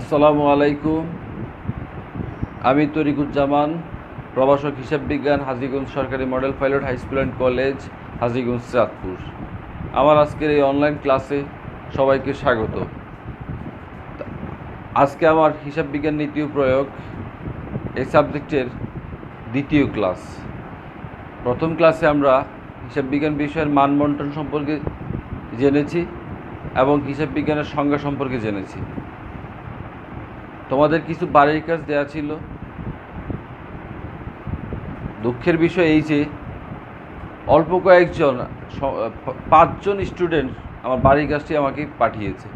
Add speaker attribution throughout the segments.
Speaker 1: আসসালামু আলাইকুম। আমি তরিকুজ্জামান, প্রভাষক হিসাব বিজ্ঞান, হাজীগঞ্জ সরকারি model pilot high school and college, Hajiganj, Chandpur. আমার আজকের এই অনলাইন ক্লাসে সবাইকে স্বাগত। আজকে আমার হিসাব বিজ্ঞান নীতি ও প্রয়োগ এই সাবজেক্টের দ্বিতীয় ক্লাস। প্রথম ক্লাসে আমরা হিসাব বিজ্ঞান বিষয়ের মান বণ্টন সম্পর্কে জেনেছি এবং হিসাব বিজ্ঞানের সংজ্ঞা সম্পর্কে জেনেছি। তোমাদের কিছু বাড়ির কাজ দেওয়া ছিল। দুঃখের বিষয় এই যে অল্প কয়েকজন 5 জন স্টুডেন্ট আমার বাড়ির কাজটি আমাকে পাঠিয়েছে,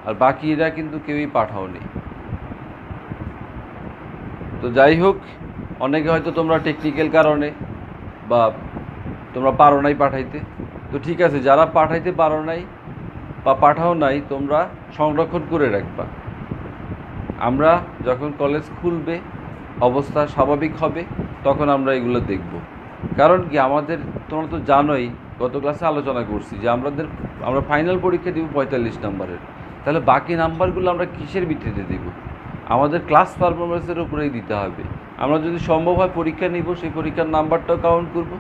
Speaker 1: আর বাকিরা কিন্তু কেউই পাঠাওনি। তো যাই হোক, অনেকে হয়তো তোমরা টেকনিক্যাল কারণে বা তোমরা পারো নাই পাঠাইতে। তো ঠিক আছে, যারা পাঠাইতে পারো নাই বা পাঠাও নাই, তোমরা সংরক্ষণ করে রাখবা। আমরা যখন কলেজ খুলবে, অবস্থা স্বাভাবিক হবে, তখন আমরা এগুলো দেখব। কারণ কি, আমাদের তোমরা তো জানোই, গত ক্লাসে আলোচনা করছি যে আমরা ফাইনাল পরীক্ষা দিব 45 নম্বরের। তাহলে বাকি নাম্বারগুলো আমরা কিসের ভিত্তিতে দেব? আমাদের ক্লাস পারফরমেন্সের উপরেই দিতে হবে। আমরা যদি সম্ভব হয় পরীক্ষা নিব, সেই পরীক্ষার নাম্বারটাও কাউন্ট করব।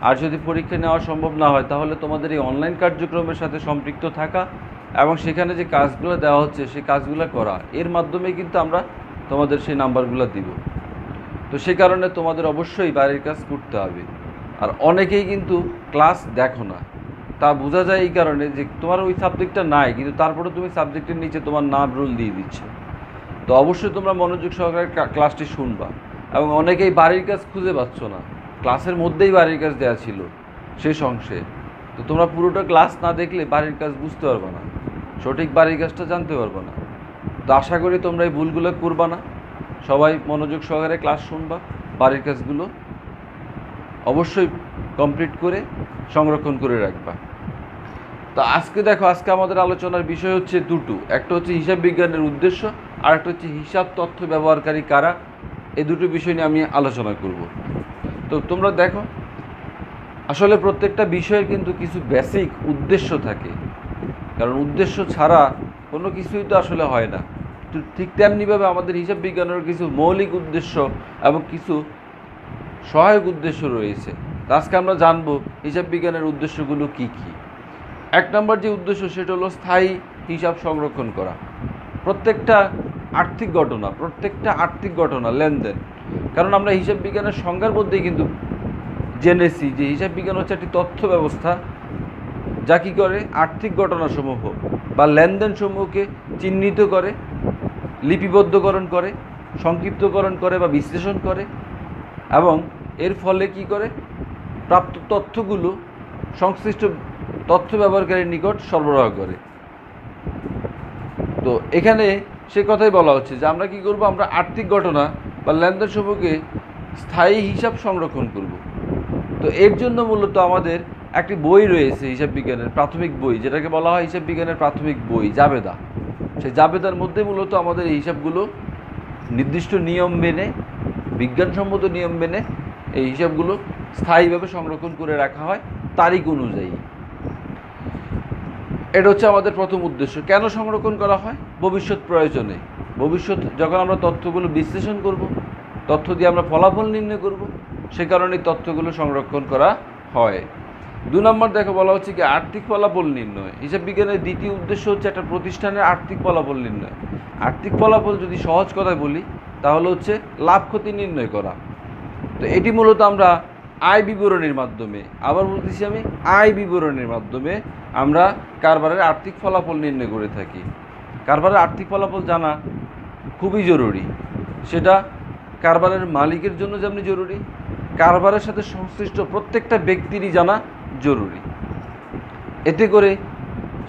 Speaker 1: আর যদি পরীক্ষা নেওয়া সম্ভব না হয়, তাহলে তোমাদের এই অনলাইন কার্যক্রমের সাথে সম্পৃক্ত থাকা এবং সেখানে যে কাজগুলো দেওয়া হচ্ছে সেই কাজগুলো করা, এর মাধ্যমে কিন্তু আমরা তোমাদের সেই নাম্বারগুলো দিব। তো সে কারণে তোমাদের অবশ্যই বাড়ির কাজ করতে হবে। আর অনেকেই কিন্তু ক্লাস দেখো না, তা বোঝা যায় এই কারণে যে তোমার ওই সাবজেক্টটা নাই, কিন্তু তারপরে তুমি সাবজেক্টের নিচে তোমার নাম রোল দিয়ে দিচ্ছ। তো অবশ্যই তোমরা মনোযোগ সহকারে ক্লাসটি শুনবা। এবং অনেকেই বাড়ির কাজ খুঁজে পাচ্ছ না, ক্লাসের মধ্যেই বাড়ির কাজ দেওয়া ছিল শেষ অংশে। তো তোমরা পুরোটা ক্লাস না দেখলে বাড়ির কাজ বুঝতে পারবে না, সঠিক বাড়ির কাজটা জানতে পারবে না। তো আশা করি তোমরা এই ভুলগুলো করবা না। সবাই মনোযোগ সহকারে ক্লাস শুনবা, বাড়ির কাজগুলো অবশ্যই কমপ্লিট করে সংরক্ষণ করে রাখবা। তো আজকে দেখো, আজকে আমাদের আলোচনার বিষয় হচ্ছে দুটো। একটা হচ্ছে হিসাব বিজ্ঞানের উদ্দেশ্য, আর একটা হচ্ছে হিসাব তথ্য ব্যবহারকারী কারা। এই দুটো বিষয় নিয়ে আমি আলোচনা করব। তো তোমরা দেখো, আসলে প্রত্যেকটা বিষয়ের কিন্তু কিছু বেসিক উদ্দেশ্য থাকে, কারণ উদ্দেশ্য ছাড়া কোনো কিছুই তো আসলে হয় না। তো ঠিক তেমনিভাবে আমাদের হিসাব বিজ্ঞানের কিছু মৌলিক উদ্দেশ্য এবং কিছু সহায়ক উদ্দেশ্য রয়েছে। আজকে আমরা জানবো হিসাব বিজ্ঞানের উদ্দেশ্যগুলো কি কি। 1 নম্বর যে উদ্দেশ্য, সেটা হলো স্থায়ী হিসাব সংরক্ষণ করা। প্রত্যেকটা আর্থিক ঘটনা লেনদেন, কারণ আমরা হিসাব বিজ্ঞানের সংজ্ঞার মধ্যেই কিন্তু জেনেছি যে হিসাব বিজ্ঞান হচ্ছে একটি তথ্য ব্যবস্থা, যা কী করে আর্থিক ঘটনাসমূহ বা লেনদেনসমূহকে চিহ্নিত করে, লিপিবদ্ধকরণ করে, সংক্ষিপ্তকরণ করে বা বিশ্লেষণ করে, এবং এর ফলে কি করে প্রাপ্ত তথ্যগুলো সংশ্লিষ্ট তথ্য ব্যবহারকারীর নিকট সরবরাহ করে। তো এখানে সে কথাই বলা হচ্ছে যে আমরা কি করব, আমরা আর্থিক ঘটনা বা লেনদেন সমূহকে স্থায়ী হিসাব সংরক্ষণ করব। তো এর জন্য মূলত আমাদের একটি বই রয়েছে, হিসাব বিজ্ঞানের প্রাথমিক বই, যেটাকে বলা হয় হিসাব বিজ্ঞানের প্রাথমিক বই, জাবেদা। সেই জাবেদার মধ্যে মূলত আমাদের এই হিসাবগুলো নির্দিষ্ট নিয়ম মেনে, বিজ্ঞানসম্মত নিয়ম মেনে এই হিসাবগুলো স্থায়ীভাবে সংরক্ষণ করে রাখা হয় তারিখ অনুযায়ী। এটা হচ্ছে আমাদের প্রথম উদ্দেশ্য। কেন সংরক্ষণ করা হয়? ভবিষ্যৎ প্রয়োজনে। ভবিষ্যৎ যখন আমরা তথ্যগুলো বিশ্লেষণ করব, তথ্য দিয়ে আমরা ফলাফল নির্ণয় করব, সে কারণে তথ্যগুলো সংরক্ষণ করা হয়। 2 নম্বর দেখো, বলা হচ্ছে কি আর্থিক ফলাফল নির্ণয়। হিসাব বিজ্ঞানের দ্বিতীয় উদ্দেশ্য হচ্ছে একটা প্রতিষ্ঠানের আর্থিক ফলাফল নির্ণয়। আর্থিক ফলাফল যদি সহজ কথায় বলি, তাহলে হচ্ছে লাভ ক্ষতি নির্ণয় করা। তো এটি মূলত আমরা আয় বিবরণীর মাধ্যমে, আবার বলতেছি আমি, আয় বিবরণীর মাধ্যমে আমরা কারবারের আর্থিক ফলাফল নির্ণয় করে থাকি। কারবারের আর্থিক ফলাফল জানা খুবই জরুরি। সেটা কারবারের মালিকের জন্য যেমনি জরুরি, কারবারের সাথে সংশ্লিষ্ট প্রত্যেকটা ব্যক্তিরই জানা জরুরি। এতে করে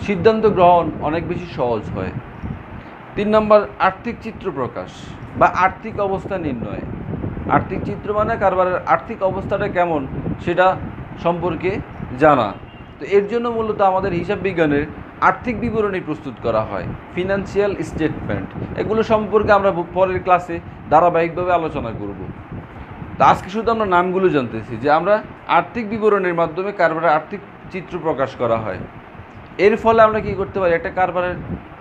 Speaker 1: সিদ্ধান্ত গ্রহণ অনেক বেশি সহজ হয়। 3 নম্বর, আর্থিক চিত্র প্রকাশ বা আর্থিক অবস্থা নির্ণয়। আর্থিক চিত্র মানে কারবারের আর্থিক অবস্থাটা কেমন সেটা সম্পর্কে জানা। তো এর জন্য মূলত আমাদের হিসাব বিজ্ঞানের আর্থিক বিবরণী প্রস্তুত করা হয়, ফিনান্সিয়াল স্টেটমেন্ট। এগুলো সম্পর্কে আমরা পরের ক্লাসে ধারাবাহিকভাবে আলোচনা করব। তো আজকে শুধু আমরা নামগুলো জানতেছি যে আমরা আর্থিক বিবরণীর মাধ্যমে কারবারের আর্থিক চিত্র প্রকাশ করা হয়। এর ফলে আমরা কি করতে পারি, একটা কারবারের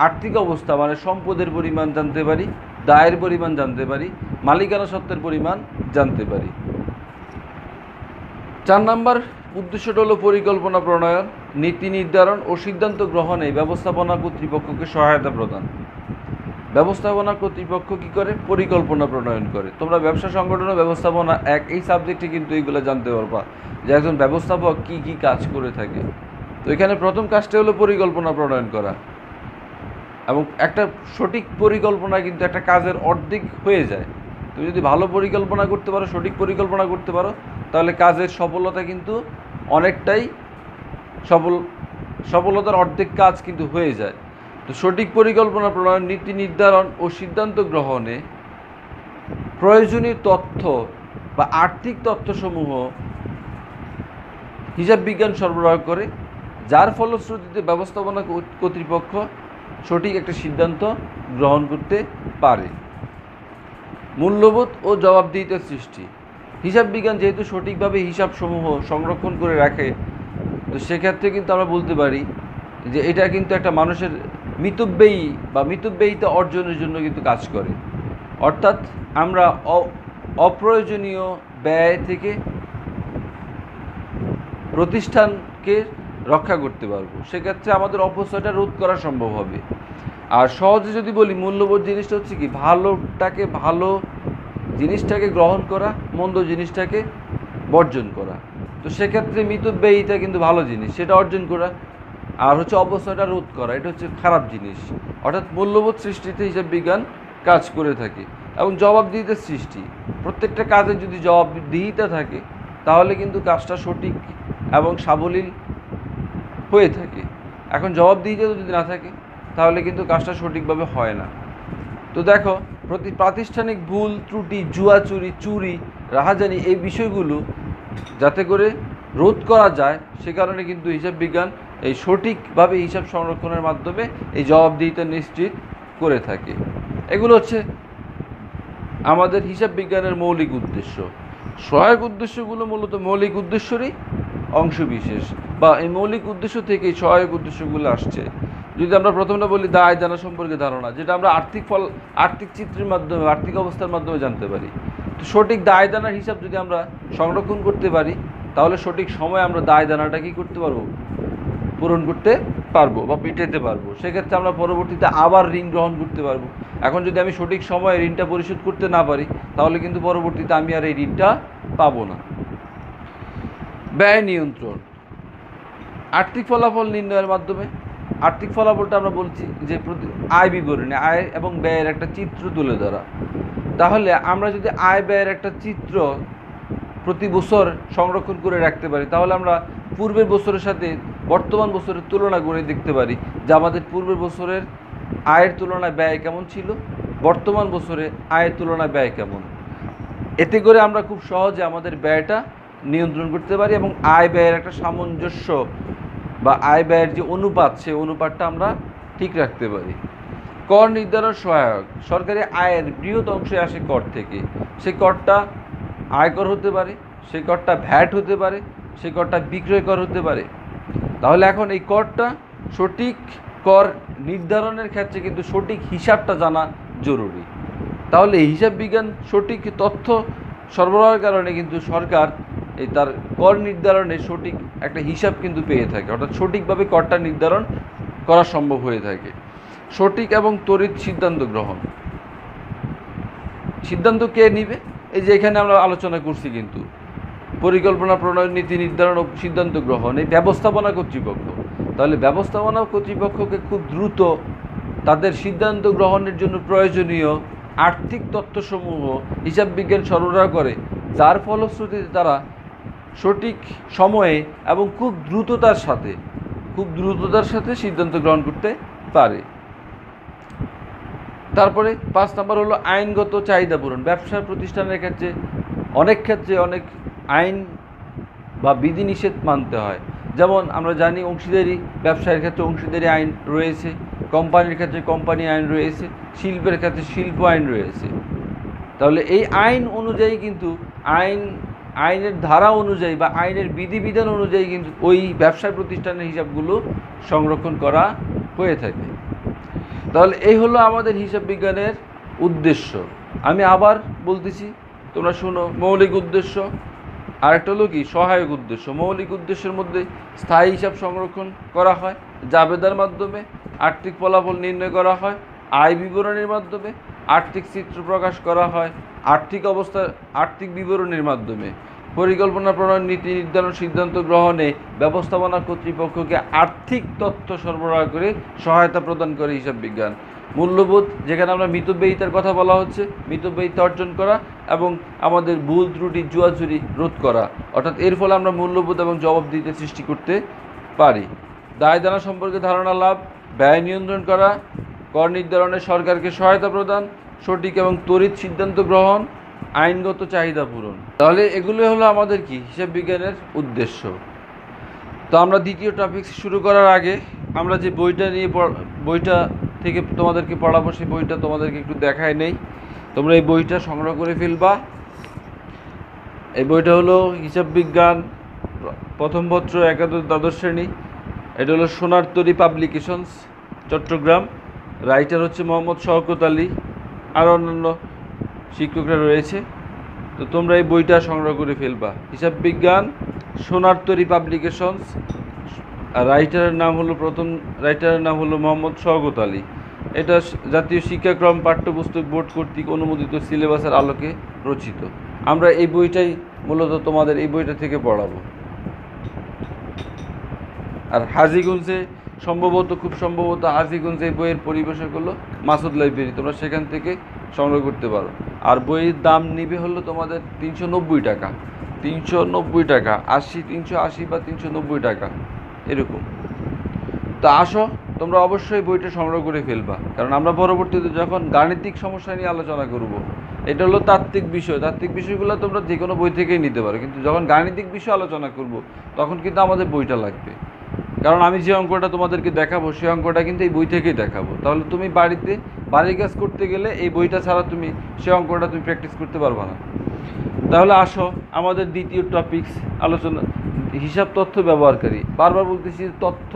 Speaker 1: আর্থিক অবস্থা মানে সম্পদের পরিমাণ জানতে পারি, দায়ের পরিমাণ জানতে পারি, মালিকানা সত্ত্বের পরিমাণ জানতে পারি। 4 নম্বর উদ্দেশ্যটা হলো পরিকল্পনা প্রণয়ন, নীতি নির্ধারণ ও সিদ্ধান্ত গ্রহণে ব্যবস্থাপনা কর্তৃপক্ষকে সহায়তা প্রদান। ব্যবস্থাপনা কর্তৃপক্ষ কী করে, পরিকল্পনা প্রণয়ন করে। তোমরা ব্যবসা সংগঠন ও ব্যবস্থাপনা এই সাবজেক্টে কিন্তু এইগুলো জানতে পারবা যে একজন ব্যবস্থাপক কী কী কাজ করে থাকে। তো এখানে প্রথম কাজটা হলো পরিকল্পনা প্রণয়ন করা, এবং একটা সঠিক পরিকল্পনা কিন্তু একটা কাজের অর্ধেক হয়ে যায়। তুমি যদি ভালো পরিকল্পনা করতে পারো, সঠিক পরিকল্পনা করতে পারো, তাহলে কাজের সফলতা কিন্তু অনেকটাই সফলতার অর্ধেক কাজ কিন্তু হয়ে যায়। তো সঠিক পরিকল্পনা প্রণয়ন, নীতি নির্ধারণ ও সিদ্ধান্ত গ্রহণে প্রয়োজনীয় তথ্য বা আর্থিক তথ্যসমূহ হিসাব বিজ্ঞান সরবরাহ করে, যার ফলশ্রুতিতে ব্যবস্থাপনা কর্তৃপক্ষ সঠিক একটা সিদ্ধান্ত গ্রহণ করতে পারে। মূল্যবোধ ও জবাবদিহিতার সৃষ্টি। হিসাব বিজ্ঞান যেহেতু সঠিকভাবে হিসাবসমূহ সংরক্ষণ করে রাখে, তো সেক্ষেত্রে কিন্তু আমরা বলতে পারি যে এটা কিন্তু একটা মানুষের মিতব্যয়ী বা মিতব্যয়িতা অর্জনের জন্য কিন্তু কাজ করে। অর্থাৎ আমরা অপ্রয়োজনীয় ব্যয় থেকে প্রতিষ্ঠানকে রক্ষা করতে পারবো, সেক্ষেত্রে আমাদের অপচয়টা রোধ করা সম্ভব হবে। আর সহজে যদি বলি, মূল্যবোধ জিনিসটা হচ্ছে কি, ভালো জিনিসটাকে গ্রহণ করা, মন্দ জিনিসটাকে বর্জন করা। তো সেক্ষেত্রে মিতব্যয়িতা কিন্তু ভালো জিনিস, সেটা অর্জন করা, আর হচ্ছে অপচয়টা রোধ করা, এটা হচ্ছে খারাপ জিনিস। অর্থাৎ মূল্যবোধ সৃষ্টিতে হিসাব বিজ্ঞান কাজ করে থাকে। এবং জবাবদিহিতার সৃষ্টি, প্রত্যেকটা কাজে যদি জবাবদিহিতা থাকে তাহলে কিন্তু কাজটা সঠিক এবং সাবলীল হয়ে থাকে। এখন জবাবদিহিতা যদি না থাকে তাহলে কিন্তু কাজটা সঠিকভাবে হয় না। তো দেখো, প্রাতিষ্ঠানিক ভুল ত্রুটি, জুয়াচুরি, চুরি, রাহাজানি, এই বিষয়গুলো যাতে করে রোধ করা যায়, সে কারণে কিন্তু হিসাব বিজ্ঞান এই সঠিকভাবে হিসাব সংরক্ষণের মাধ্যমে এই জবাবদিহিতা নিশ্চিত করে থাকে। এগুলো হচ্ছে আমাদের হিসাব বিজ্ঞানের মৌলিক উদ্দেশ্য। সহায়ক উদ্দেশ্যগুলো মূলত মৌলিক উদ্দেশ্যেরই অংশবিশেষ, বা এই মৌলিক উদ্দেশ্য থেকেই সহায়ক উদ্দেশ্যগুলো আসছে। যদি আমরা প্রথমটা বলি, দায় দানা সম্পর্কে ধারণা, যেটা আমরা আর্থিক চিত্রের মাধ্যমে, আর্থিক অবস্থার মাধ্যমে জানতে পারি। তো সঠিক দায় দানার হিসাব যদি আমরা সংরক্ষণ করতে পারি, তাহলে সঠিক সময়ে আমরা দায় দানাটা কী করতে পারবো, পূরণ করতে পারবো বা মেটাতে পারবো। সেক্ষেত্রে আমরা পরবর্তীতে আবার ঋণ গ্রহণ করতে পারবো। এখন যদি আমি সঠিক সময়ে ঋণটা পরিশোধ করতে না পারি, তাহলে কিন্তু পরবর্তীতে আমি আর এই ঋণটা পাবো না। ব্যয় নিয়ন্ত্রণ, আর্থিক ফলাফল নির্ণয়ের মাধ্যমে। আর্থিক ফলাফলটা আমরা বলছি যে আয় বিবরণী, আয় এবং ব্যয়ের একটা চিত্র তুলে ধরা। তাহলে আমরা যদি আয় ব্যয়ের একটা চিত্র প্রতি বছর সংরক্ষণ করে রাখতে পারি, তাহলে আমরা পূর্বের বছরের সাথে বর্তমান বছরের তুলনা করে দেখতে পারি যে আমাদের পূর্বের বছরের আয়ের তুলনায় ব্যয় কেমন ছিল, বর্তমান বছরে আয়ের তুলনায় ব্যয় কেমন। এতে করে আমরা খুব সহজে আমাদের ব্যয়টা নিয়ন্ত্রণ করতে পারি এবং আয় ব্যয়ের একটা সামঞ্জস্য বা আয় ব্যয়ের যে অনুপাত, সেই অনুপাতটা আমরা ঠিক রাখতে পারি। কর নির্ধারণ সহায়ক, সরকারি আয়ের বৃহৎ অংশে আসে কর থেকে। সেই করটা আয়কর হতে পারে, সেই করটা ভ্যাট হতে পারে, সেই করটা বিক্রয় কর হতে পারে। তাহলে এখন এই করটা সঠিক কর নির্ধারণের ক্ষেত্রে কিন্তু সঠিক হিসাবটা জানা জরুরি। তাহলে হিসাব বিজ্ঞান সঠিক তথ্য সরবরাহের কারণে কিন্তু সরকার এই তার কর নির্ধারণে সঠিক একটা হিসাব কিন্তু পেয়ে থাকে, অর্থাৎ সঠিকভাবে করটা নির্ধারণ করা সম্ভব হয়ে থাকে। সঠিক এবং ত্বরিত সিদ্ধান্ত গ্রহণ, সিদ্ধান্ত কে নিবে, এই যে এখানে আমরা আলোচনা করছি, কিন্তু পরিকল্পনা প্রণয়ন, নীতি নির্ধারণ ও সিদ্ধান্ত গ্রহণ, এই ব্যবস্থাপনা কর্তৃপক্ষ। তাহলে ব্যবস্থাপনা কর্তৃপক্ষকে খুব দ্রুত তাদের সিদ্ধান্ত গ্রহণের জন্য প্রয়োজনীয় আর্থিক তথ্যসমূহ হিসাব বিজ্ঞান সরবরাহ করে, যার ফলশ্রুতিতে তারা সঠিক সময়ে এবং খুব দ্রুততার সাথে সিদ্ধান্ত গ্রহণ করতে পারে। তারপরে 5 নম্বর হলো আইনগত চাহিদা পূরণ। ব্যবসা প্রতিষ্ঠানের ক্ষেত্রে অনেক আইন বা বিধিনিষেধ মানতে হয়। যেমন আমরা জানি, অংশীদারি ব্যবসায়ের ক্ষেত্রে অংশীদারি আইন রয়েছে, কোম্পানির ক্ষেত্রে কোম্পানি আইন রয়েছে, শিল্পের ক্ষেত্রে শিল্প আইন রয়েছে। তাহলে এই আইন অনুযায়ী কিন্তু আইনের ধারা অনুযায়ী বা আইনের বিধিবিধান অনুযায়ী কিন্তু ওই ব্যবসায় প্রতিষ্ঠানের হিসাবগুলো সংরক্ষণ করা হয়ে থাকে। তাহলে এই হলো আমাদের হিসাব বিজ্ঞানের উদ্দেশ্য। আমি আবার বলতেছি, তোমরা শোনো। মৌলিক উদ্দেশ্য, আরেকটা হলো কি সহায়ক উদ্দেশ্য। মৌলিক উদ্দেশ্যের মধ্যে স্থায়ী হিসাব সংরক্ষণ করা হয়, জাবেদার মাধ্যমে আর্থিক ফলাফল নির্ণয় করা হয়, আয় বিবরণীর মাধ্যমে আর্থিক চিত্র প্রকাশ করা হয়, আর্থিক অবস্থা আর্থিক বিবরণীর মাধ্যমে পরিকল্পনা প্রণয়ন, নীতি নির্ধারণ, সিদ্ধান্ত গ্রহণে ব্যবস্থাপনা কর্তৃপক্ষকে আর্থিক তথ্য সরবরাহ করে সহায়তা প্রদান করে হিসাব বিজ্ঞান। মূল্যবোধ, যেখানে আমরা মিতব্যয়িতার কথা বলা হচ্ছে, মিতব্যয়িতা অর্জন করা এবং আমাদের ভুল ত্রুটি জুয়াচুরি রোধ করা, অর্থাৎ এর ফলে আমরা মূল্যবোধ এবং জবাবদিহিতা সৃষ্টি করতে পারি। দায় দানা সম্পর্কে ধারণা লাভ, ব্যয় নিয়ন্ত্রণ করা, কর নির্ধারণে সরকারকে সহায়তা প্রদান, সঠিক এবং তড়িৎ সিদ্ধান্ত গ্রহণ, আইনগত চাহিদা পূরণ। তাহলে এগুলো হলো আমাদের কি হিসাব বিজ্ঞানের উদ্দেশ্য। তো আমরা দ্বিতীয় টপিক শুরু করার আগে আমরা যে বইটা নিয়ে বইটা থেকে তোমাদেরকে পড়াবো, সেই বইটা তোমাদেরকে একটু দেখায় নেই। তোমরা এই বইটা সংগ্রহ করে ফেলবা। এই বইটা হলো হিসাব বিজ্ঞান প্রথম পত্র, একাদশ দ্বাদশ শ্রেণী। এটা হলো সোনার তরী পাবলিকেশনস, চট্টগ্রাম। রাইটার হচ্ছে মোহাম্মদ শওকত আলী, আর অন্যান্য শিক্ষকরা রয়েছে। তো তোমরা এই বইটা সংগ্রহ করে ফেলবা। হিসাব বিজ্ঞান সোনার তরী পাবলিকেশনস, আর রাইটারের নাম হলো মোহাম্মদ শওকত আলী। এটা জাতীয় শিক্ষাক্রম পাঠ্যপুস্তক বোর্ড কর্তৃক অনুমোদিত সিলেবাসের আলোকে রচিত। আমরা এই বইটাই মূলত তোমাদের এই বইটা থেকে পড়াবো। আর হাজীগঞ্জে খুব সম্ভবত হাজীগঞ্জে এই বইয়ের পরিবেশক হলো মাসুদ লাইব্রেরি, তোমরা সেখান থেকে সংগ্রহ করতে পারো। আর বইয়ের দাম নিবে হলো তোমাদের 390 টাকা, 390 টাকা, 380 বা 390 টাকা এরকম। তো আসো, তোমরা অবশ্যই বইটা সংগ্রহ করে ফেলবা, কারণ আমরা পরবর্তীতে যখন গাণিতিক সমস্যা নিয়ে আলোচনা করব, এটা হলো তাত্ত্বিক বিষয়। তাত্ত্বিক বিষয়গুলো তোমরা যে কোনো বই থেকেই নিতে পারো, কিন্তু যখন গাণিতিক বিষয় আলোচনা করব তখন কিন্তু আমাদের বইটা লাগবে। কারণ আমি যে অঙ্কটা তোমাদেরকে দেখাবো সেই অঙ্কটা কিন্তু এই বই থেকেই দেখাবো। তাহলে তুমি বাড়িতে বাড়ির কাজ করতে গেলে এই বইটা ছাড়া তুমি সেই অঙ্কটা তুমি প্র্যাকটিস করতে পারবে না। তাহলে আসো আমাদের দ্বিতীয় টপিকস আলোচনা, হিসাব তথ্য ব্যবহারকারী। বারবার বলতেছি, তথ্য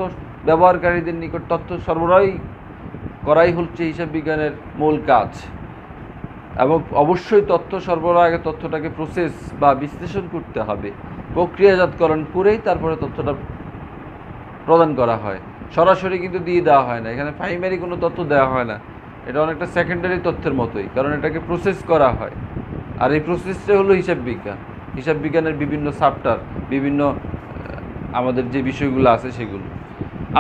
Speaker 1: ব্যবহারকারীদের নিকট তথ্য সরবরাহ করাই হচ্ছে হিসাব বিজ্ঞানের মূল কাজ। এবং অবশ্যই তথ্য সরবরাহ আগে তথ্যটাকে প্রসেস বা বিশ্লেষণ করতে হবে, প্রক্রিয়াজাতকরণ করেই তারপরে তথ্যটা প্রদান করা হয়। সরাসরি কিন্তু দিয়ে দেওয়া হয় না, এখানে প্রাইমারি কোনো তথ্য দেওয়া হয় না। এটা অনেকটা সেকেন্ডারি তথ্যের মতোই, কারণ এটাকে প্রসেস করা হয়। আর এই প্রসেসটা হলো হিসাব বিজ্ঞান। হিসাব বিজ্ঞানের বিভিন্ন চ্যাপ্টার, বিভিন্ন আমাদের যে বিষয়গুলো আছে সেগুলো।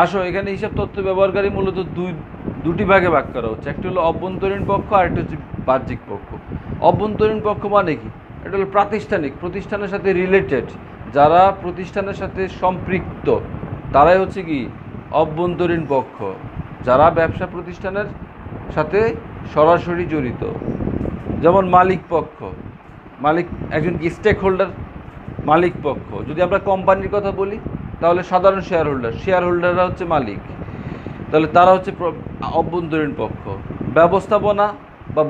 Speaker 1: আসো, এখানে হিসাব তথ্য ব্যবহারকারী মূলত দুটি ভাগে ভাগ করা হচ্ছে। একটি হলো অভ্যন্তরীণ পক্ষ, আর একটা হচ্ছে বাহ্যিক পক্ষ। অভ্যন্তরীণ পক্ষ মানে কি? এটা হলো প্রতিষ্ঠানের সাথে রিলেটেড, যারা প্রতিষ্ঠানের সাথে সম্পৃক্ত তারাই হচ্ছে কি অভ্যন্তরীণ পক্ষ, যারা ব্যবসা প্রতিষ্ঠানের সাথে সরাসরি জড়িত। যেমন মালিক পক্ষ, একজন কি স্টেক হোল্ডার, মালিক পক্ষ। যদি আমরা কোম্পানির কথা বলি তাহলে সাধারণ শেয়ার হোল্ডাররা হচ্ছে মালিক, তাহলে তারা হচ্ছে অভ্যন্তরীণ পক্ষ। ব্যবস্থাপনা বা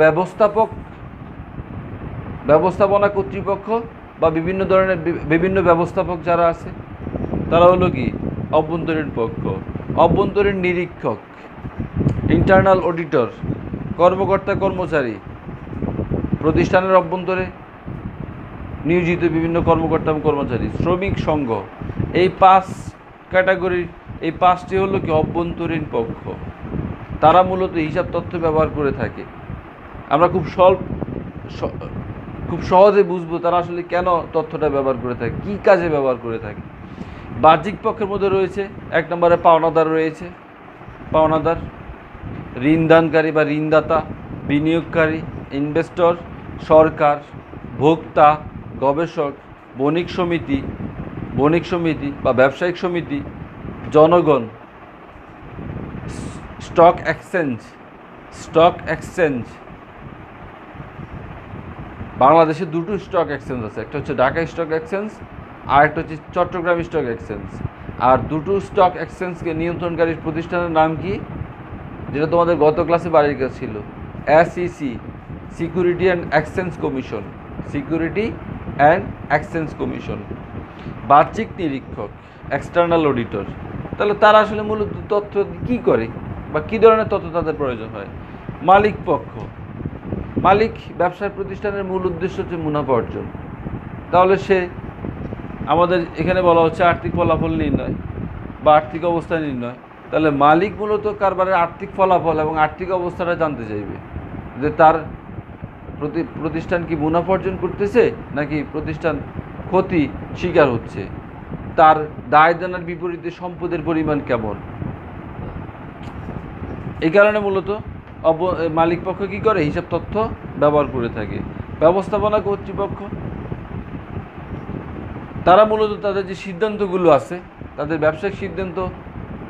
Speaker 1: ব্যবস্থাপনা কর্তৃপক্ষ বা বিভিন্ন ধরনের বিভিন্ন ব্যবস্থাপক যারা আছে তারা হলো কি অভ্যন্তরীণ পক্ষ। অভ্যন্তরীণ নিরীক্ষক, ইন্টারনাল অডিটর, কর্মকর্তা কর্মচারী, প্রতিষ্ঠানের অভ্যন্তরে নিয়োজিত বিভিন্ন কর্মকর্তা এবং কর্মচারী, শ্রমিক সংঘ, এই 5 ক্যাটাগরির এই 5টি হলো কি অভ্যন্তরীণ পক্ষ। তারা মূলত হিসাব তথ্য ব্যবহার করে থাকে। আমরা খুব সহজে বুঝবো তারা আসলে কেন তথ্যটা ব্যবহার করে থাকে, কী কাজে ব্যবহার করে থাকে। বাহ্যিক পক্ষের মধ্যে রয়েছে 1 নম্বরে পাওনাদার রয়েছে। পাওনাদার, ঋণদানকারী বা ঋণদাতা, বিনিয়োগকারী, ইনভেস্টর, সরকার, ভোক্তা, গবেষক, বণিক সমিতি বা ব্যবসায়িক সমিতি, জনগণ, স্টক এক্সচেঞ্জ। বাংলাদেশে 2টো স্টক এক্সচেঞ্জ আছে, একটা হচ্ছে ঢাকা স্টক এক্সচেঞ্জ আর একটা হচ্ছে চট্টগ্রাম স্টক এক্সচেঞ্জ। আর 2টো স্টক এক্সচেঞ্জকে নিয়ন্ত্রণকারী প্রতিষ্ঠানের নাম কি, যেটা তোমাদের গত ক্লাসে বাড়ির কাছে ছিল, SEC, security and exchange commission. Security and exchange commission. বাহ্যিক নিরীক্ষক, এক্সটার্নাল অডিটর, তাহলে তারা আসলে মূলত তথ্য কী করে বা কী ধরনের তথ্য তাদের প্রয়োজন হয়? মালিক পক্ষ, মালিক ব্যবসায় প্রতিষ্ঠানের মূল উদ্দেশ্য হচ্ছে মুনাফা অর্জন। তাহলে সে আমাদের এখানে বলা হচ্ছে আর্থিক ফলাফল নির্ণয় বা আর্থিক অবস্থা নির্ণয়। তাহলে মালিক মূলত কারবারের আর্থিক ফলাফল এবং আর্থিক অবস্থাটা জানতে চাইবে, যে তার প্রতিষ্ঠান কি মুনাফা অর্জন করতেছে নাকি প্রতিষ্ঠান ক্ষতি শিকার হচ্ছে, তার দায় দেনার বিপরীতে সম্পদের পরিমাণ কেমন। এই কারণে মূলত মালিক পক্ষ কী করে? হিসাব তথ্য ব্যবহার করে থাকে। ব্যবস্থাপনা কর্তৃপক্ষ, তারা মূলত তাদের যে সিদ্ধান্তগুলো আছে, তাদের ব্যবসায়িক সিদ্ধান্ত,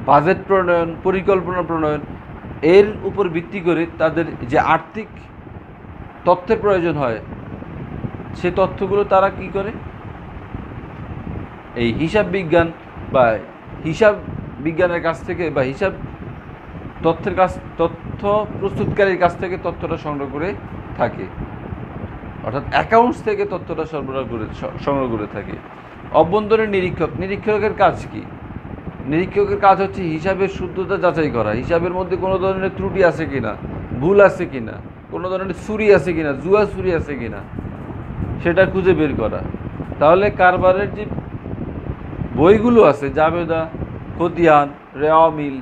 Speaker 1: বাজেট প্রণয়ন, পরিকল্পনা প্রণয়ন, এর উপর ভিত্তি করে তাদের যে আর্থিক তথ্যের প্রয়োজন হয়, সে তথ্যগুলো তারা কি করে? এই হিসাব বিজ্ঞান বা হিসাব বিজ্ঞানের কাছ থেকে বা হিসাব তথ্য প্রস্তুতকারীর কাছ থেকে তথ্যটা সংগ্রহ করে থাকে, অর্থাৎ অ্যাকাউন্টস থেকে তথ্যটা সংগ্রহ করে থাকে। অভ্যন্তরীণ নিরীক্ষক, নিরীক্ষকের কাজ কি? নিরীক্ষকের কাজ হচ্ছে হিসাবের শুদ্ধতা যাচাই করা, হিসাবের মধ্যে কোনো ধরনের ত্রুটি আছে কিনা, ভুল আছে কিনা, কোনো ধরনের চুরি আছে কিনা, জুয়া চুরি আছে কিনা, সেটা খুঁজে বের করা। তাহলে কারবারের যে বইগুলো আছে, জাবেদা, খতিয়ান, রেওয়া মিল,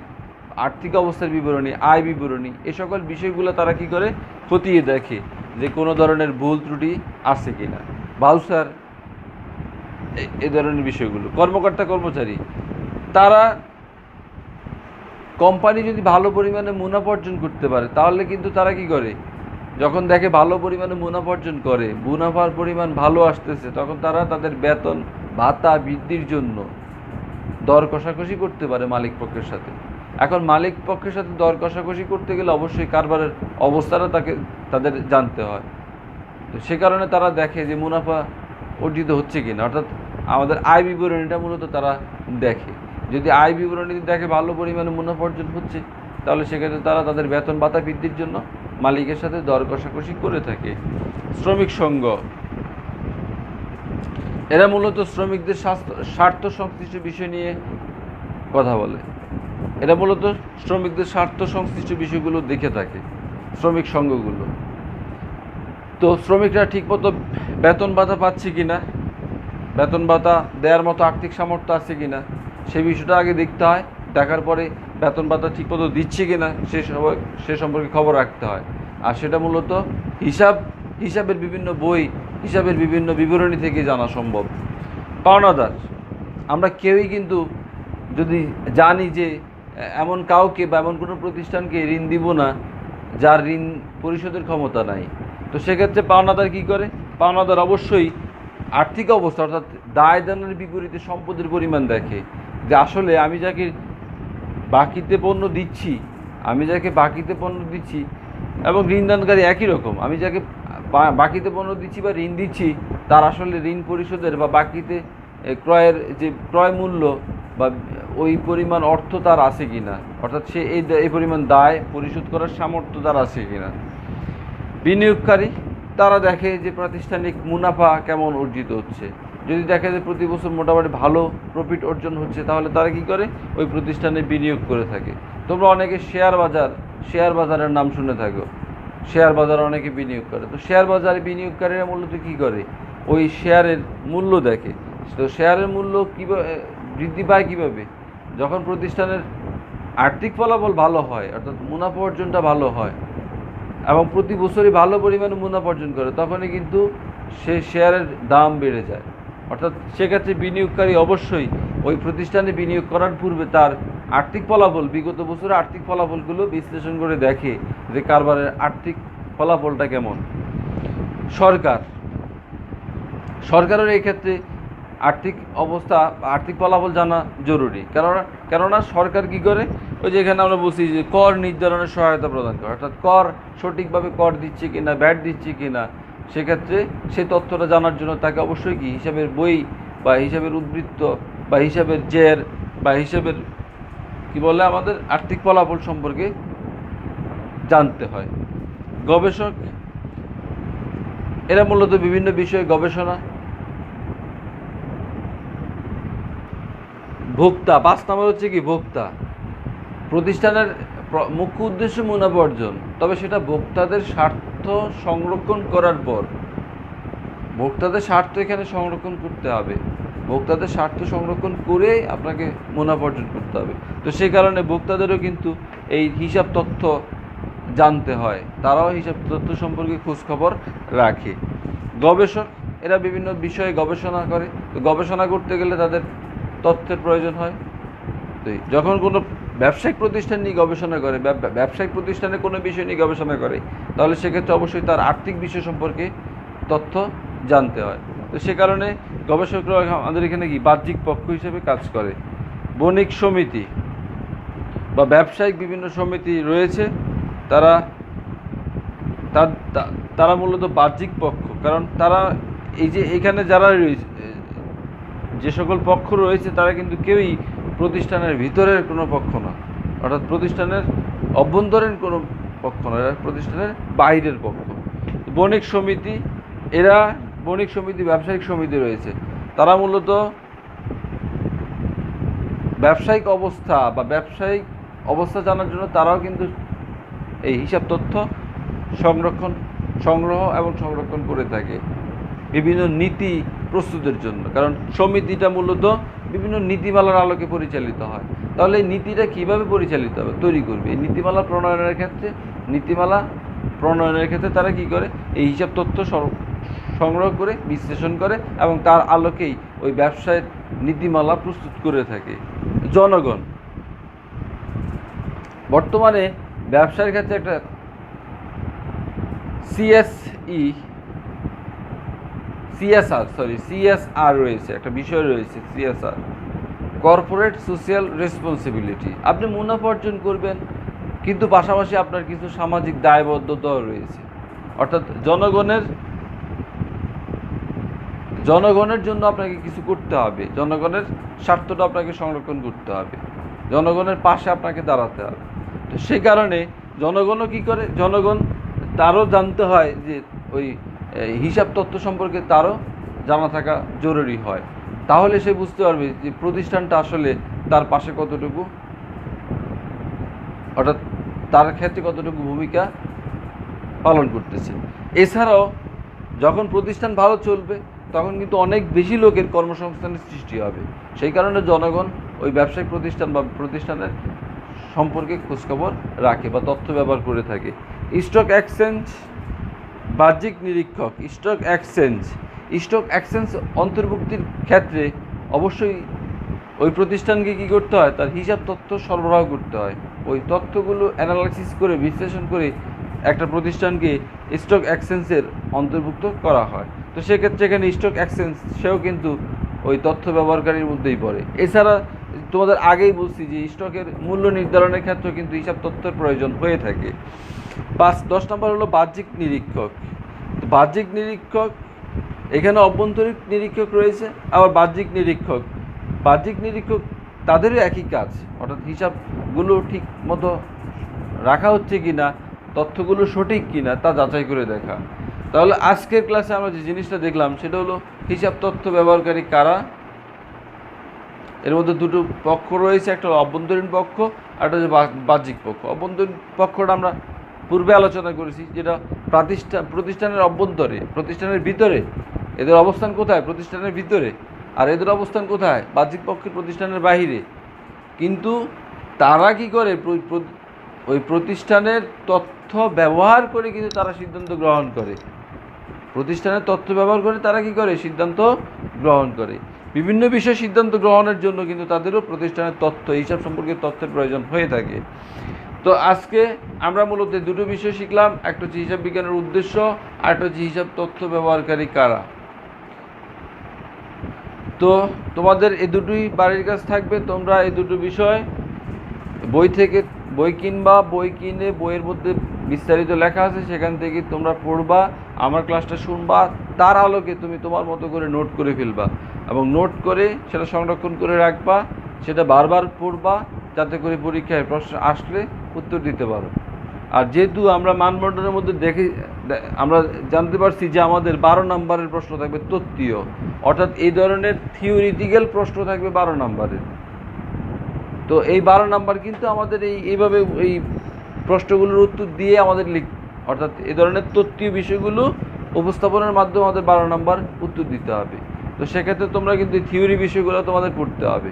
Speaker 1: আর্থিক অবস্থার বিবরণী, আয় বিবরণী, এ সকল বিষয়গুলো তারা কি করে? খতিয়ে দেখে যে কোনো ধরনের ভুল ত্রুটি আছে কিনা, ভাউচার, এ ধরনের বিষয়গুলো। কর্মকর্তা কর্মচারী, তারা কোম্পানি যদি ভালো পরিমাণে মুনাফা অর্জন করতে পারে, তাহলে কিন্তু তারা কি করে? যখন দেখে ভালো পরিমাণে মুনাফা অর্জন করে, মুনাফার পরিমাণ ভালো আসতেছে, তখন তারা তাদের বেতন ভাতা বৃদ্ধির জন্য দর কষাকষি করতে পারে মালিক পক্ষের সাথে। এখন মালিক পক্ষের সাথে দর কষাকষি করতে গেলে অবশ্যই কারবারের অবস্থাটা তাদের জানতে হয়। তো সে কারণে তারা দেখে যে মুনাফা অর্জিত হচ্ছে কিনা, অর্থাৎ আমাদের আয় বিবরণীটা মূলত তারা দেখে। যদি আয় বিবরণী দেখে ভালো পরিমাণে মুনাফা অর্জন হচ্ছে, তাহলে সেক্ষেত্রে তারা তাদের বেতন ভাতা বৃদ্ধির জন্য মালিকের সাথে দর কষাকষি করে থাকে। শ্রমিক সংঘ, এরা মূলত শ্রমিকদের স্বার্থ সংশ্লিষ্ট বিষয় নিয়ে কথা বলে। এরা মূলত শ্রমিকদের স্বার্থ সংশ্লিষ্ট বিষয়গুলো দেখে থাকে, শ্রমিক সংঘগুলো। তো শ্রমিকরা ঠিকমতো বেতন ভাতা পাচ্ছে কিনা, বেতন ভাতা দেওয়ার মতো আর্থিক সামর্থ্য আছে কিনা, সেই বিষয়টা আগে দেখতে হয়। দেখার পরে বেতন ভাতা ঠিকমতো দিচ্ছে কিনা সে সম্পর্কে খবর রাখতে হয়। আর সেটা মূলত হিসাবের বিভিন্ন বই, হিসাবের বিভিন্ন বিবরণী থেকে জানা সম্ভব। পাওনাদার, আমরা কেউই কিন্তু যদি জানি যে এমন কাউকে বা এমন কোনো প্রতিষ্ঠানকে ঋণ দিব না যার ঋণ পরিশোধের ক্ষমতা নাই, তো সেক্ষেত্রে পাওনাদার কী করে? পাওনাদার অবশ্যই আর্থিক অবস্থা, অর্থাৎ দায় দেনার বিপরীতে সম্পদের পরিমাণ দেখে, যে আসলে আমি যাকে বাকিতে পণ্য দিচ্ছি এবং ঋণদানকারী একই রকম, আমি যাকে বাকিতে পণ্য দিচ্ছি বা ঋণ দিচ্ছি, তার আসলে ঋণ পরিশোধের বা বাকিতে ক্রয়ের যে ক্রয় মূল্য বা ওই পরিমাণ অর্থ তার আছে কিনা, অর্থাৎ সে এই পরিমাণ দায় পরিশোধ করার সামর্থ্য তার আছে কিনা। বিনিয়োগকারী, তারা দেখে যে প্রাতিষ্ঠানিক মুনাফা কেমন অর্জিত হচ্ছে। যদি দেখে যে প্রতি বছর মোটামুটি ভালো প্রফিট অর্জন হচ্ছে, তাহলে তারা কি করে? ওই প্রতিষ্ঠানে বিনিয়োগ করে থাকে। তোমরা অনেকে শেয়ার বাজারের নাম শুনে থাকো, শেয়ার বাজারে অনেকে বিনিয়োগ করে। তো শেয়ার বাজারে বিনিয়োগকারীরা মূলত কী করে? ওই শেয়ারের মূল্য দেখে। তো শেয়ারের মূল্য কীভাবে বৃদ্ধি পায়? কীভাবে? যখন প্রতিষ্ঠানের আর্থিক ফলাফল ভালো হয়, অর্থাৎ মুনাফা অর্জনটা ভালো হয় এবং প্রতি বছরই ভালো পরিমাণে মুনাফা অর্জন করে, তখনই কিন্তু সে শেয়ারের দাম বেড়ে যায়। অর্থাৎ সেক্ষেত্রে বিনিয়োগকারী অবশ্যই ওই প্রতিষ্ঠানে বিনিয়োগ করার পূর্বে তার আর্থিক ফলাফল, বিগত বছরের আর্থিক ফলাফলগুলো বিশ্লেষণ করে দেখে যে কারবারের আর্থিক ফলাফলটা কেমন। সরকারের এই ক্ষেত্রে আর্থিক অবস্থা, আর্থিক ফলাফল জানা জরুরি। কেননা সরকার কী করে? ওই যে এখানে আমরা বলছি যে কর নির্ধারণের সহায়তা প্রদান করে, অর্থাৎ সঠিকভাবে কর দিচ্ছে কিনা, ভ্যাট দিচ্ছে কিনা, সেক্ষেত্রে সেই তথ্যটা জানার জন্য তাকে অবশ্যই কি হিসাবের বই বা হিসাবের উদ্বৃত্ত বা হিসাবের জের বা হিসাবের কি বলে আমাদের আর্থিক ফলাফল সম্পর্কে জানতে হয়। গবেষক, এরা মূলত বিভিন্ন বিষয়ে গবেষণা ভোক্তা, 5 নম্বর হচ্ছে কি ভোক্তা। প্রতিষ্ঠানের মুখ্য উদ্দেশ্য মুনাফা অর্জন, তবে সেটা ভোক্তাদের স্বার্থ সংরক্ষণ করার পর। ভোক্তাদের স্বার্থ এখানে সংরক্ষণ করতে হবে, ভোক্তাদের স্বার্থ সংরক্ষণ করে আপনাকে মুনাফা অর্জন করতে হবে। তো সেই কারণে ভোক্তাদেরও কিন্তু এই হিসাব তথ্য জানতে হয়, তারাও হিসাব তথ্য সম্পর্কে খোঁজখবর রাখে। গবেষক, এরা বিভিন্ন বিষয়ে গবেষণা করে, তো গবেষণা করতে গেলে তাদের তথ্যের প্রয়োজন হয়। তো যখন কোনো ব্যবসায়িক প্রতিষ্ঠান নিয়ে গবেষণা করে, ব্যবসায়িক প্রতিষ্ঠানে কোনো বিষয় নিয়ে গবেষণা করে, তাহলে সেক্ষেত্রে অবশ্যই তার আর্থিক বিষয় সম্পর্কে তথ্য জানতে হয়। তো সে কারণে গবেষকরা আমাদের এখানে কি বাহ্যিক পক্ষ হিসেবে কাজ করে। বণিক সমিতি বা ব্যবসায়িক বিভিন্ন সমিতি রয়েছে, তারা তারা মূলত বাহ্যিক পক্ষ, কারণ তারা এই যে এখানে যারা রয়েছে, যে সকল পক্ষ রয়েছে, তারা কিন্তু কেউই প্রতিষ্ঠানের ভিতরের কোনো পক্ষ না, অর্থাৎ প্রতিষ্ঠানের অভ্যন্তরীণ কোনো পক্ষ না, এরা প্রতিষ্ঠানের বাইরের পক্ষ। বণিক সমিতি, এরা বণিক সমিতি, ব্যবসায়িক সমিতি রয়েছে, তারা মূলত ব্যবসায়িক অবস্থা বা ব্যবসায়িক অবস্থা জানার জন্য তারাও কিন্তু এই হিসাব তথ্য সংগ্রহ এবং সংরক্ষণ করে থাকে বিভিন্ন নীতি প্রস্তুতের জন্য। কারণ সমিতিটা মূলত বিভিন্ন নীতিমালার আলোকে পরিচালিত হয়। তাহলে এই নীতিটা কীভাবে পরিচালিত হবে, তৈরি করবে, এই নীতিমালা প্রণয়নের ক্ষেত্রে তারা কি করে, এই হিসাব তথ্য সংগ্রহ করে বিশ্লেষণ করে এবং তার আলোকেই ওই ব্যবসায়ের নীতিমালা প্রস্তুত করে থাকে। জনগণ, বর্তমানে ব্যবসার ক্ষেত্রে একটা সিএসআর রয়েছে, একটা বিষয় রয়েছে সিএসআর, কর্পোরেট সোশ্যাল রেসপন্সিবিলিটি। আপনি মুনাফা অর্জন করবেন, কিন্তু পাশাপাশি আপনার কিছু সামাজিক দায়বদ্ধতাও রয়েছে, অর্থাৎ জনগণের জন্য আপনাকে কিছু করতে হবে, জনগণের স্বার্থটা আপনাকে সংরক্ষণ করতে হবে, জনগণের পাশে আপনাকে দাঁড়াতে হবে। তো সেই কারণে জনগণও কী করে, জনগণ তারও জানতে হয় যে ওই হিসাব তথ্য সম্পর্কে তারও জানা থাকা জরুরি হয়, তাহলে সে বুঝতে পারবে যে প্রতিষ্ঠানটা আসলে তার পাশে কতটুকু, অর্থাৎ তার ক্ষেত্রে কতটুকু ভূমিকা পালন করতেছে। এছাড়াও যখন প্রতিষ্ঠান ভালো চলবে, তখন কিন্তু অনেক বেশি লোকের কর্মসংস্থানের সৃষ্টি হবে। সেই কারণে জনগণ ওই ব্যবসায়িক প্রতিষ্ঠান বা প্রতিষ্ঠানের সম্পর্কে খোঁজখবর রাখে বা তথ্য ব্যবহার করে থাকে। স্টক এক্সচেঞ্জ, বাহ্যিক নিরীক্ষক। স্টক এক্সচেঞ্জ অন্তর্ভুক্তির ক্ষেত্রে অবশ্যই ওই প্রতিষ্ঠানকে কী করতে হয়, তার হিসাব তথ্য সরবরাহ করতে হয়। ওই তথ্যগুলো অ্যানালাইসিস করে বিশ্লেষণ করে একটা প্রতিষ্ঠানকে স্টক এক্সচেঞ্জের অন্তর্ভুক্ত করা হয়। তো সেক্ষেত্রে এখানে স্টক এক্সচেঞ্জ সেও কিন্তু ওই তথ্য ব্যবহারকারীর মধ্যেই পড়ে। এছাড়া তোমাদের আগেই বলছি যে স্টকের মূল্য নির্ধারণের ক্ষেত্রে কিন্তু হিসাব তথ্যের প্রয়োজন হয়ে থাকে। 10 নম্বর হলো বাহ্যিক নিরীক্ষক। তো বাহ্যিক নিরীক্ষক, এখানে অভ্যন্তরীণ নিরীক্ষক রয়েছে, আবার বাহ্যিক নিরীক্ষক। তাদেরও একই কাজ, অর্থাৎ হিসাবগুলো ঠিক মতো রাখা হচ্ছে কি না, তথ্যগুলো সঠিক কি না তা যাচাই করে দেখা। তাহলে আজকের ক্লাসে আমরা যে জিনিসটা দেখলাম সেটা হলো হিসাব তথ্য ব্যবহারকারী কারা। এর মধ্যে দুটো পক্ষ রয়েছে, একটা হলো অভ্যন্তরীণ পক্ষ আর একটা হচ্ছে বাহ্যিক পক্ষ। অভ্যন্তরীণ পক্ষটা আমরা পূর্বে আলোচনা করেছি, যেটা প্রতিষ্ঠানের অভ্যন্তরে, প্রতিষ্ঠানের ভিতরে। এদের অবস্থান কোথায়, প্রতিষ্ঠানের ভিতরে, আর এদের অবস্থান কোথায়, বাহ্যিক পক্ষের প্রতিষ্ঠানের বাহিরে। কিন্তু তারা কি করে, ওই প্রতিষ্ঠানের তথ্য ব্যবহার করে কিন্তু তারা সিদ্ধান্ত গ্রহণ করে। প্রতিষ্ঠানের তথ্য ব্যবহার করে তারা কি করে, সিদ্ধান্ত গ্রহণ করে। বিভিন্ন বিষয়ে সিদ্ধান্ত গ্রহণের জন্য কিন্তু তাদেরও প্রতিষ্ঠানের তথ্য, হিসাব সম্পর্কে তথ্যের প্রয়োজন হয়ে থাকে। তো আজকে আমরা মূলত দুটো বিষয় শিখলাম, একটা হচ্ছে হিসাব বিজ্ঞানের উদ্দেশ্য, আর একটা হচ্ছে হিসাব তথ্য ব্যবহারকারী কারা। তো তোমাদের এই দুটোই বাড়ির কাজ থাকবে, তোমরা এই দুটো বিষয় বই কিনবা, বই কিনে বইয়ের মধ্যে বিস্তারিত লেখা আছে, সেখান থেকে তোমরা পড়বা, আমার ক্লাসটা শুনবা, তার আলোকে তুমি তোমার মতো করে নোট করে ফেলবা এবং নোট করে সেটা সংরক্ষণ করে রাখবা, সেটা বারবার পড়বা, যাতে করে পরীক্ষায় প্রশ্ন আসলে উত্তর দিতে পারো। আর যেহেতু আমরা মানবন্টনের মধ্যে আমরা জানতে পারছি যে আমাদের 12 নম্বরের প্রশ্ন থাকবে তত্ত্বীয়, অর্থাৎ এই ধরনের থিওরিটিক্যাল প্রশ্ন থাকবে 12 নম্বরের। তো এই 12 নাম্বার কিন্তু আমাদের এইভাবে এই প্রশ্নগুলোর উত্তর দিয়ে আমাদের অর্থাৎ এই ধরনের তথ্যীয় বিষয়গুলো উপস্থাপনের মাধ্যমে আমাদের 12 নাম্বার উত্তর দিতে হবে। তো সেক্ষেত্রে তোমরা কিন্তু থিওরি বিষয়গুলো তোমাদের পড়তে হবে।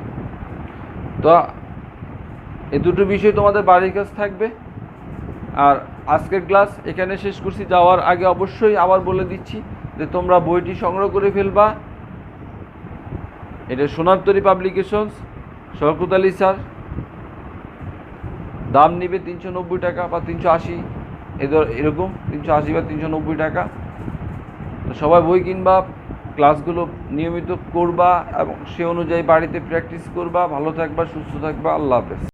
Speaker 1: তো এই দুটো বিষয় তোমাদের বাড়ির কাজ থাকবে। আর আজকের ক্লাস এখানে শেষ করছি। যাওয়ার আগে অবশ্যই আবার বলে দিচ্ছি যে তোমরা বইটি সংগ্রহ করে ফেলবা। এটা সোনারতরী পাবলিকেশনস, শওকত আলী স্যার। দাম নিবে 390 টাকা বা 380, এরকম 380 বা 390 টাকা। তো সবাই বই কিনবা, ক্লাসগুলো নিয়মিত করবা এবং সে অনুযায়ী বাড়িতে প্র্যাকটিস করবা। ভালো থাকবা, সুস্থ থাকবা। আল্লাহ হাফেজ।